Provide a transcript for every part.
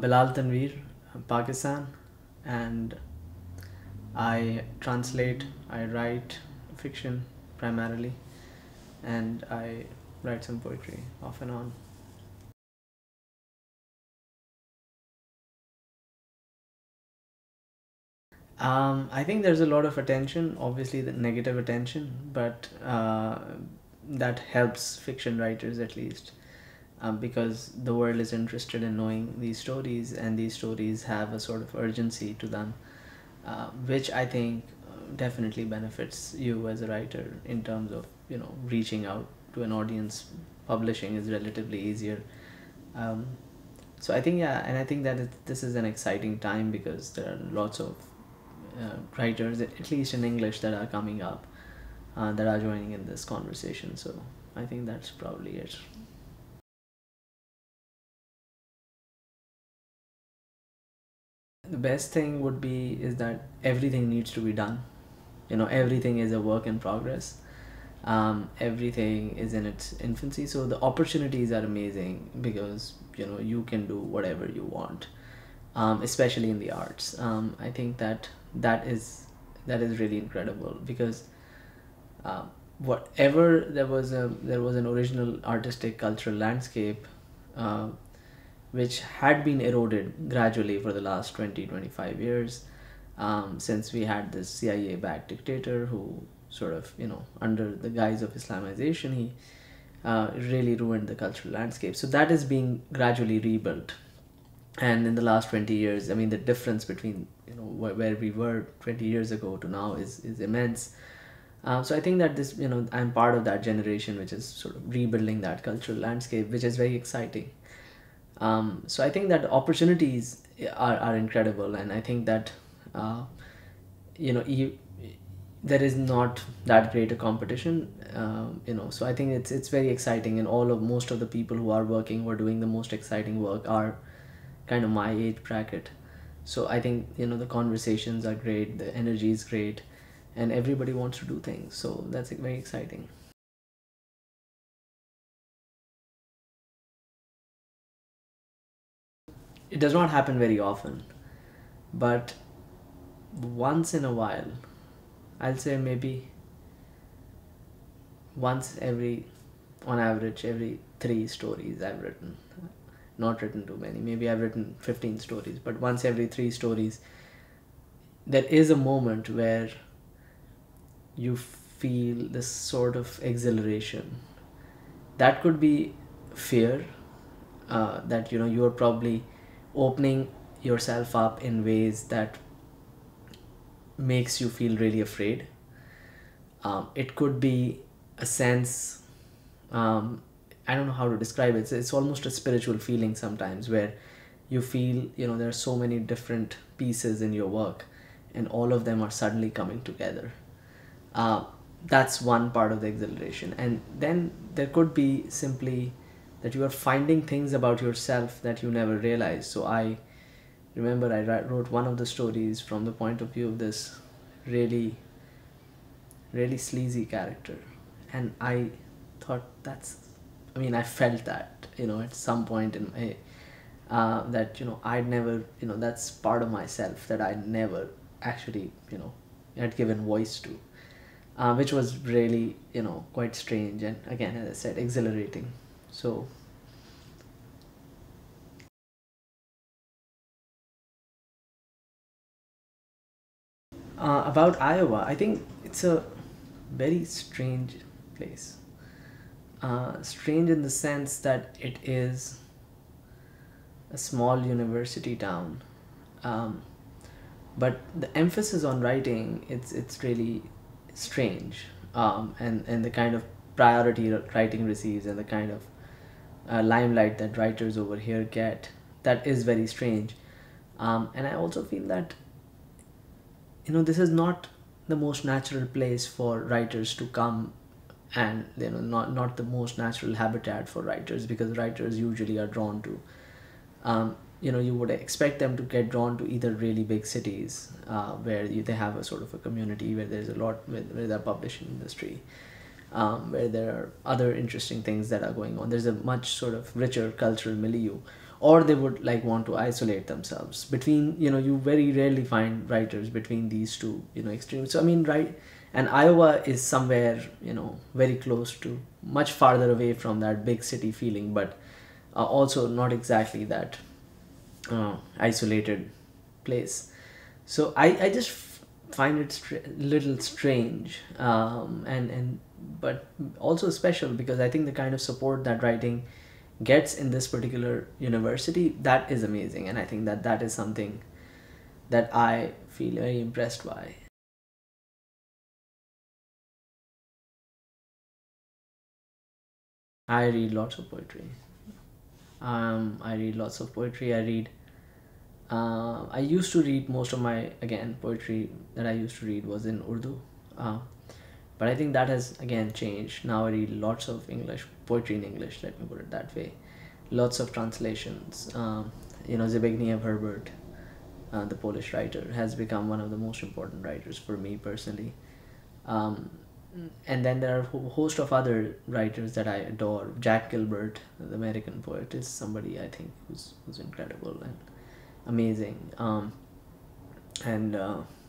Bilal TANWEER, Pakistan, and I translate, I write fiction primarily, and I write some poetry off and on. I think there's a lot of attention, obviously the negative attention, but that helps fiction writers at least, because the world is interested in knowing these stories, and these stories have a sort of urgency to them, which I think definitely benefits you as a writer in terms of reaching out to an audience. Publishing is relatively easier. Um, so I think, yeah, and I think that this is an exciting time because there are lots of writers, at least in English, that are coming up, that are joining in this conversation. So I think that's probably it. The best thing would be is that everything needs to be done. Everything is a work in progress. Everything is in its infancy, so the opportunities are amazing because you can do whatever you want, especially in the arts. I think that is really incredible because whatever there was an original artistic cultural landscape, uh, which had been eroded gradually for the last 20-25 years, since we had this CIA-backed dictator who sort of, under the guise of Islamization, he really ruined the cultural landscape. So that is being gradually rebuilt. And in the last 20 years, I mean, the difference between, where we were 20 years ago to now is immense. So I think that I'm part of that generation which is sort of rebuilding that cultural landscape, which is very exciting. So I think that opportunities are incredible, and I think that uh, there is not that great a competition. So I think it's very exciting, and most of the people who are doing the most exciting work are kind of my age bracket. So I think the conversations are great, the energy is great, and everybody wants to do things. So that's very exciting. It does not happen very often, but once in a while, I'll say maybe once every, on average, every 3 stories I've written. Not written too many. Maybe I've written 15 stories, but once every 3 stories, there is a moment where you feel this sort of exhilaration. That could be fear, that you are probably opening yourself up in ways that makes you feel really afraid. It could be a sense, I don't know how to describe it. It's almost a spiritual feeling sometimes where you feel there are so many different pieces in your work, and all of them are suddenly coming together. uh, that's one part of the exhilaration. And then there could be simply that you are finding things about yourself that you never realized. So I remember I wrote one of the stories from the point of view of this really really sleazy character, and I thought I felt that at some point in my that I'd never, that's part of myself that I never actually had given voice to, which was really quite strange, and again, as I said, exhilarating. So about Iowa, I think it's a very strange place. Strange in the sense that it is a small university town, um, but the emphasis on writing, it's really strange, and the kind of priority that writing receives, and the kind of limelight that writers over here get, that is very strange. And I also feel that this is not the most natural place for writers to come, and not the most natural habitat for writers, because writers usually are drawn to, you would expect them to get drawn to either really big cities, where they have a sort of a community where there's a lot, where the publishing industry, where there are other interesting things that are going on. There's a much sort of richer cultural milieu, or they would like want to isolate themselves between, you very rarely find writers between these two, extremes. So I mean, right, and Iowa is somewhere, very close to, much farther away from that big city feeling, but also not exactly that isolated place. So I just find it little strange, and but also special, because I think the kind of support that writing gets in this particular university, that is amazing, and I think that that is something that I feel very impressed by. I read lots of poetry. I read lots of poetry. I used to read most of my, again, poetry that I used to read was in Urdu. Uh, but I think that has again changed. Now I read lots of English poetry in English. Let me put it that way. Lots of translations. Zbigniew Herbert, the Polish writer, has become one of the most important writers for me personally. Um, and then there are a host of other writers that I adore. Jack Gilbert, the American poet, is somebody I think who's incredible and amazing. And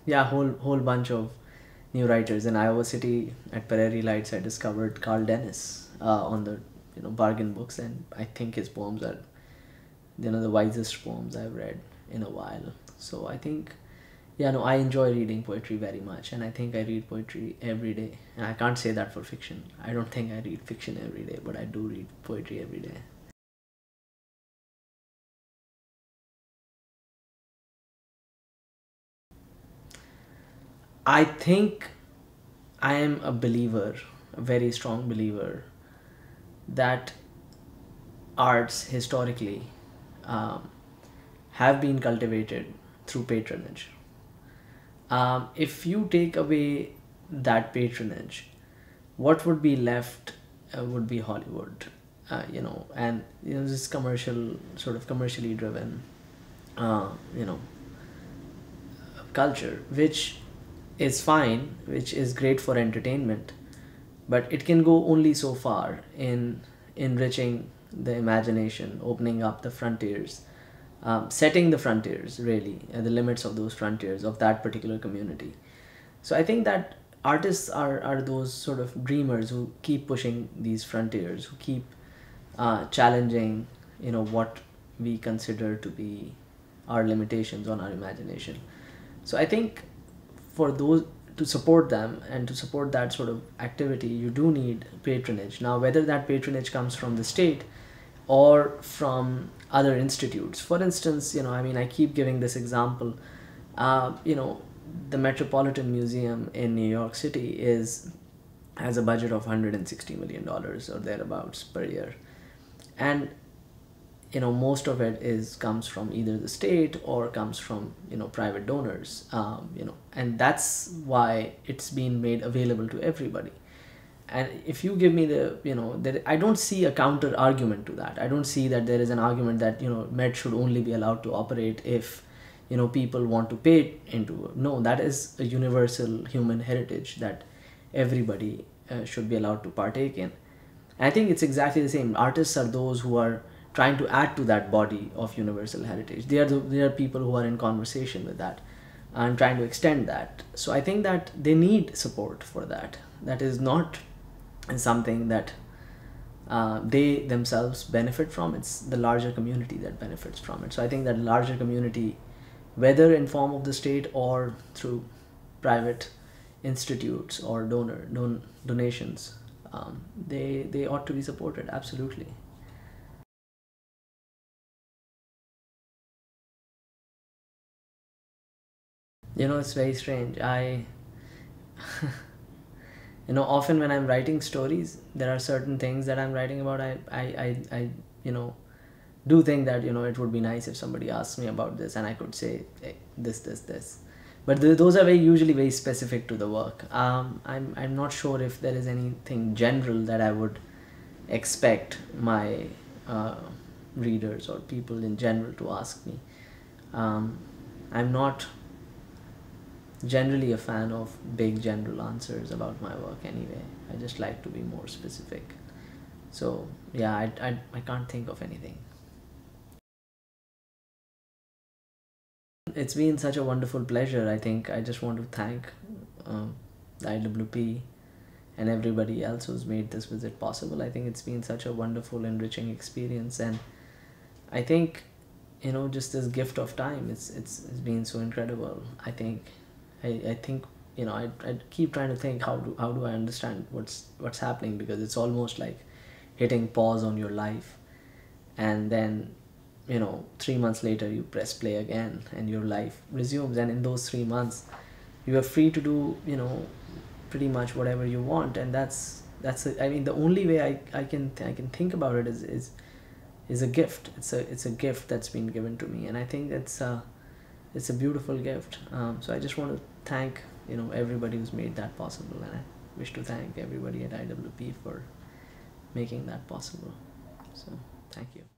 yeah, whole bunch of new writers in Iowa City at Prairie Lights. I discovered Carl Dennis on the Bargain Books, and I think his poems are the wisest poems I've read in a while. So I think, yeah, no, I enjoy reading poetry very much, and I think I read poetry every day. And I can't say that for fiction. I don't think I read fiction every day, but I do read poetry every day. I think I am a believer, a very strong believer, that arts historically um, have been cultivated through patronage. If you take away that patronage, what would be left would be Hollywood, and this commercial, sort of commercially driven, uh, you know, culture, which is fine, which is great for entertainment, but it can go only so far in enriching the imagination, opening up the frontiers, setting the frontiers, really, the limits of those frontiers of that particular community. So I think that artists are those sort of dreamers who keep pushing these frontiers, who keep challenging, what we consider to be our limitations on our imagination. So I think for those, to support them and to support that sort of activity, you do need patronage. Now, whether that patronage comes from the state or from other institutes, for instance, I keep giving this example. The Metropolitan Museum in New York City has a budget of $160 million or thereabouts per year, and most of it comes from either the state or comes from private donors, and that's why it's been made available to everybody. And if you give me that, I don't see a counter argument to that. I don't see that there is an argument that Met should only be allowed to operate if people want to pay into it. No, that is a universal human heritage that everybody should be allowed to partake in. I think it's exactly the same. Artists are those who are trying to add to that body of universal heritage. They are people who are in conversation with that and trying to extend that. So I think that they need support for that. That is not something that they themselves benefit from. It's the larger community that benefits from it. So I think that larger community, whether in form of the state or through private institutes or donations, they ought to be supported, absolutely. It's very strange. Often when I'm writing stories, there are certain things that I'm writing about. I do think that it would be nice if somebody asks me about this and I could say, hey, this. But those are usually very specific to the work. I'm not sure if there is anything general that I would expect my readers or people in general to ask me. I'm not generally a fan of big general answers about my work anyway. I just like to be more specific. So yeah, I can't think of anything. it's been such a wonderful pleasure. I think I just want to thank the IWP and everybody else who's made this visit possible. I think it's been such a wonderful, enriching experience, and I think, just this gift of time, it's been so incredible. I think, I keep trying to think, how do I understand what's happening, because it's almost like hitting pause on your life, and then 3 months later you press play again and your life resumes, and in those 3 months you are free to do pretty much whatever you want. And I mean, the only way I can think about it is a gift. It's a gift that's been given to me, and I think it's a beautiful gift. So I just want to thank everybody who's made that possible, and I wish to thank everybody at IWP for making that possible. So thank you.